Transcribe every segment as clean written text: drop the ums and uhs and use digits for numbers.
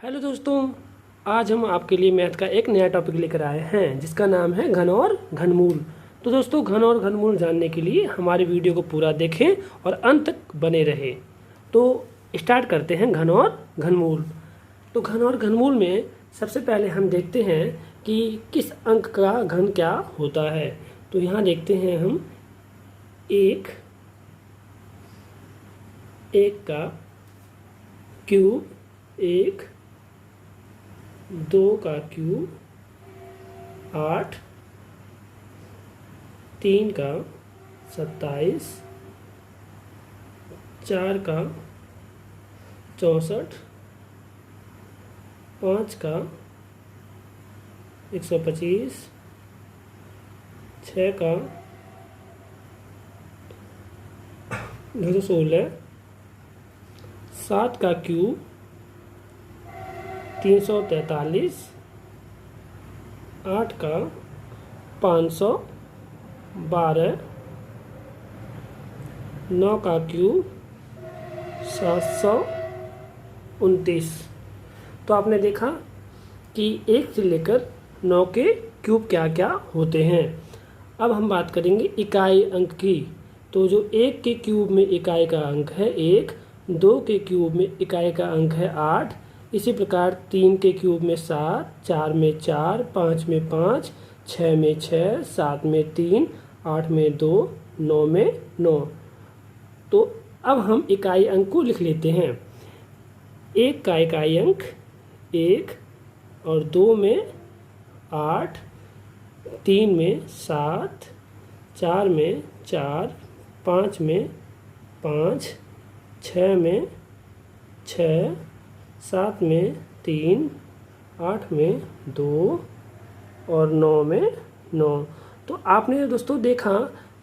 Hello दोस्तों, आज हम आपके लिए मैथ का एक नया टॉपिक लेकर आए हैं जिसका नाम है घन और घनमूल। तो दोस्तों, घन और घनमूल जानने के लिए हमारे वीडियो को पूरा देखें और अंत तक बने रहें। तो स्टार्ट करते हैं घन और घनमूल। तो घन और घनमूल में सबसे पहले हम देखते हैं कि किस अंक का घन क्या होता है। तो यहाँ देखते हैं हम एक का क्यूब, एक 2 का क्यूब, 8, 3 का 27, 4 का 64, 5 का 125, 6 का 216, 7 का क्यूब 343, 8 का 512, 9 का क्यूब 729। तो आपने देखा कि 1 से लेकर 9 के क्यूब क्या क्या होते हैं। अब हम बात करेंगे इकाई अंक की। तो जो 1 के क्यूब में इकाई का अंक है 1, 2 के क्यूब में इकाई का अंक है 8, इसी प्रकार 3 के क्यूब में 7, 4 में 4, 5 में 5, 6 में 6, 7 में 3, 8 में 2, 9 में 9। तो अब हम इकाई अंक को लिख लेते हैं। 1 का इकाई अंक 1 और 2 में 8, 3 में 7, 4 में 4, 5 में 5, 6 में 6, 7 में 3, 8 में 2 और 9 में 9। तो आपने दोस्तों देखा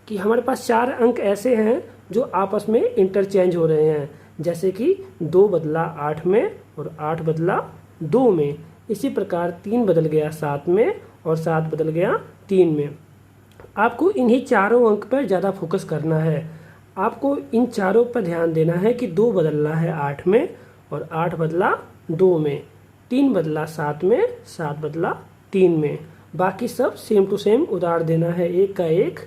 कि हमारे पास 4 अंक ऐसे हैं जो आपस में इंटरचेंज हो रहे हैं, जैसे कि 2 बदला 8 में और 8 बदला 2 में। इसी प्रकार 3 बदल गया 7 में और 7 बदल गया 3 में। आपको इन्हीं चारों अंक पर ज़्यादा फोकस करना है। आपको इन चारों पर ध्यान देना है कि 2 बदलना है 8 में और 8 बदला 2 में, 3 बदला 7 में, 7 बदला 3 में। बाकी सब सेम टू सेम उधार देना है। 1 का 1,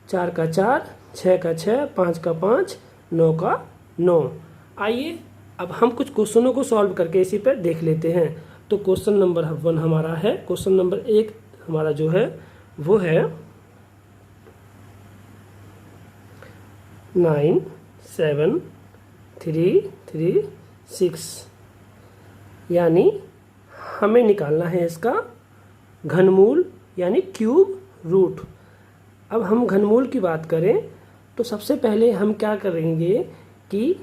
4 का 4, 6 का 6, 5 का 5, 9 का 9। आइए अब हम कुछ क्वेश्चनों को सॉल्व करके इसी पर देख लेते हैं। तो क्वेश्चन नंबर 1 हमारा है। क्वेश्चन नंबर 1 हमारा जो है वो है 9, 7, 3, 3, 6, यानी हमें निकालना है इसका घनमूल यानी क्यूब रूट। अब हम घनमूल की बात करें तो सबसे पहले हम क्या करेंगे कि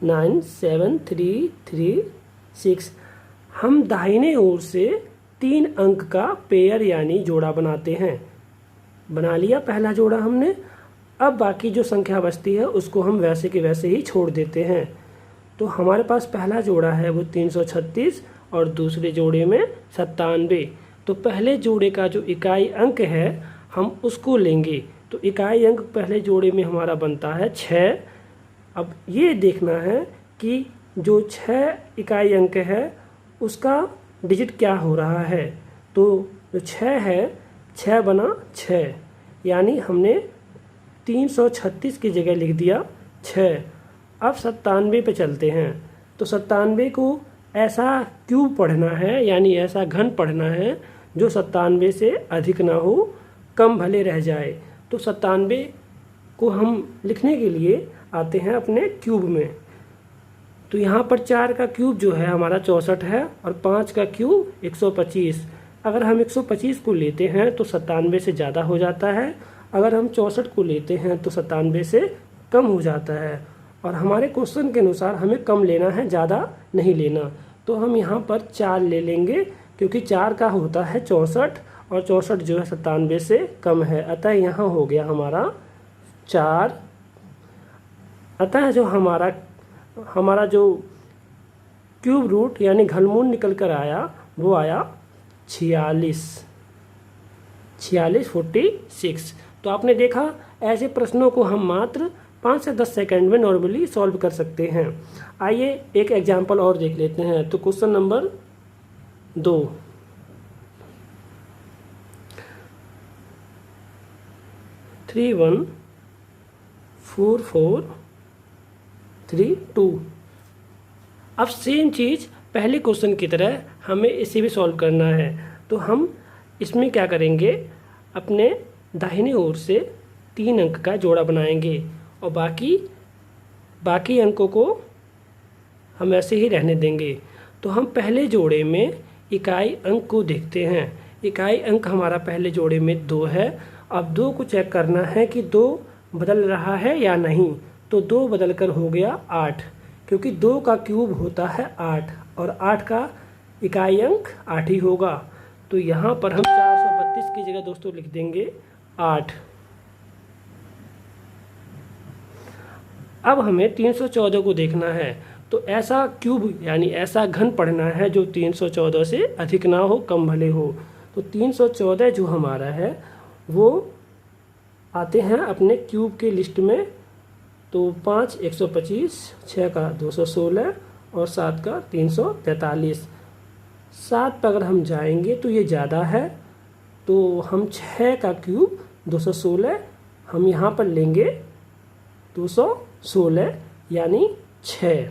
9, 7, 3, 3, 6 हम दाहिने ओर से 3 अंक का पेयर यानी जोड़ा बनाते हैं। बना लिया पहला जोड़ा हमने। अब बाकी जो संख्या बचती है उसको हम वैसे के वैसे ही छोड़ देते हैं। तो हमारे पास पहला जोड़ा है वो 336 और दूसरे जोड़े में 97। तो पहले जोड़े का जो इकाई अंक है हम उसको लेंगे। तो इकाई अंक पहले जोड़े में हमारा बनता है 6। अब ये देखना है कि जो 6 इकाई अंक है उसका डिजिट क्या हो रहा है। तो जो 6 है, 6 बना 6, यानी हमने 336 की जगह लिख दिया 6। अब 97 पे चलते हैं। तो 97 को ऐसा क्यूब पढ़ना है यानी ऐसा घन पढ़ना है जो 97 से अधिक ना हो, कम भले रह जाए। तो 97 को हम लिखने के लिए आते हैं अपने क्यूब में। तो यहाँ पर 4 का क्यूब जो है हमारा 64 है और 5 का क्यूब 125। अगर हम 125 को लेते हैं तो 97 से ज़्यादा हो जाता है। अगर हम 64 को लेते हैं तो 97 से कम हो जाता है। और हमारे क्वेश्चन के अनुसार हमें कम लेना है, ज़्यादा नहीं लेना। तो हम यहाँ पर 4 ले लेंगे क्योंकि 4 का होता है 64 और 64 जो है 97 से कम है। अतः यहाँ हो गया हमारा 4। अतः जो हमारा जो क्यूब रूट यानी घनमूल निकल कर आया वो आया 46, 46। तो आपने देखा ऐसे प्रश्नों को हम मात्र 5 से 10 सेकंड में नॉर्मली सॉल्व कर सकते हैं। आइए एक एग्जांपल और देख लेते हैं। तो क्वेश्चन नंबर 2, 314432। अब सेम चीज़ पहले क्वेश्चन की तरह हमें इसे भी सॉल्व करना है। तो हम इसमें क्या करेंगे, अपने दाहिने ओर से 3 अंक का जोड़ा बनाएंगे और बाकी अंकों को हम ऐसे ही रहने देंगे। तो हम पहले जोड़े में इकाई अंक को देखते हैं। इकाई अंक हमारा पहले जोड़े में 2 है। अब 2 को चेक करना है कि 2 बदल रहा है या नहीं। तो 2 बदल कर हो गया 8, क्योंकि 2 का क्यूब होता है 8 और 8 का इकाई अंक 8 ही होगा। तो यहाँ पर हम 432 की जगह दोस्तों लिख देंगे 8। अब हमें 314 को देखना है। तो ऐसा क्यूब यानी ऐसा घन पढ़ना है जो 314 से अधिक ना हो, कम भले हो। तो 314 जो हमारा है वो आते हैं अपने क्यूब के लिस्ट में। तो 5 125, 6 का 216 और 7 का 343। 7 पर अगर हम जाएंगे तो ये ज़्यादा है, तो हम 6 का क्यूब 216 हम यहाँ पर लेंगे 216 यानी 6।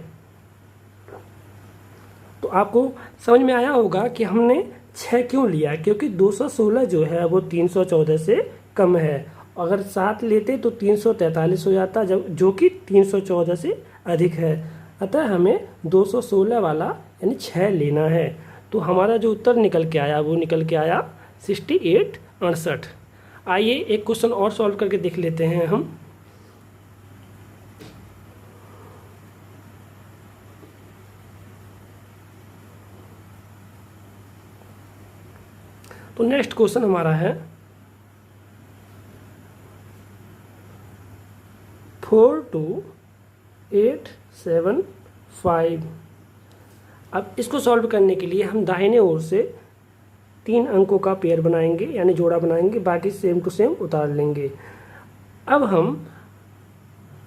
तो आपको समझ में आया होगा कि हमने 6 क्यों लिया, क्योंकि 216 जो है वो 314 से कम है। अगर 7 लेते तो 343 हो जाता, जो कि 314 से अधिक है। अतः हमें 216 वाला यानी 6 लेना है। तो हमारा जो उत्तर निकल के आया वो निकल के आया 68। आइए एक क्वेश्चन और सॉल्व करके देख लेते हैं हम। तो नेक्स्ट क्वेश्चन हमारा है 42875। अब इसको सॉल्व करने के लिए हम दाहिने ओर से 3 अंकों का पेयर बनाएंगे यानी जोड़ा बनाएंगे, बाकी सेम टू सेम उतार लेंगे। अब हम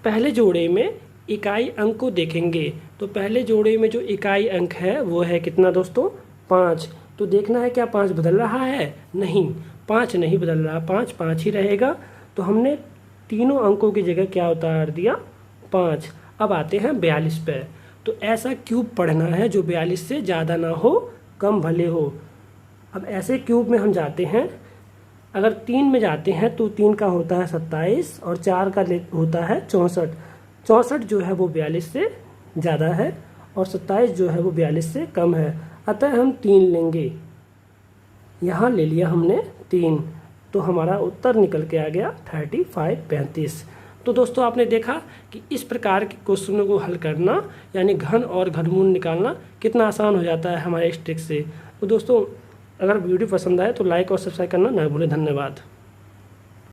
पहले जोड़े में इकाई अंक को देखेंगे। तो पहले जोड़े में जो इकाई अंक है वो है कितना दोस्तों, 5। तो देखना है क्या 5 बदल रहा है, नहीं 5 नहीं बदल रहा, 5 5 ही रहेगा। तो हमने तीनों अंकों की जगह क्या उतार दिया, 5। अब आते हैं 42 पे। तो ऐसा क्यूब पढ़ना है जो 42 से ज़्यादा ना हो, कम भले हो। अब ऐसे क्यूब में हम जाते हैं, अगर 3 में जाते हैं तो 3 का होता है 27 और 4 का होता है 64। 64 जो है वो 42 से ज़्यादा है और 27 जो है वो 42 से कम है। अतः हम 3 लेंगे। यहाँ ले लिया हमने 3, तो हमारा उत्तर निकल के आ गया 35 तो दोस्तों आपने देखा कि इस प्रकार के क्वेश्चनों को हल करना यानी घन और घनमूल निकालना कितना आसान हो जाता है हमारे इस ट्रिक से। तो दोस्तों अगर वीडियो पसंद आए तो लाइक और सब्सक्राइब करना ना भूलें। धन्यवाद।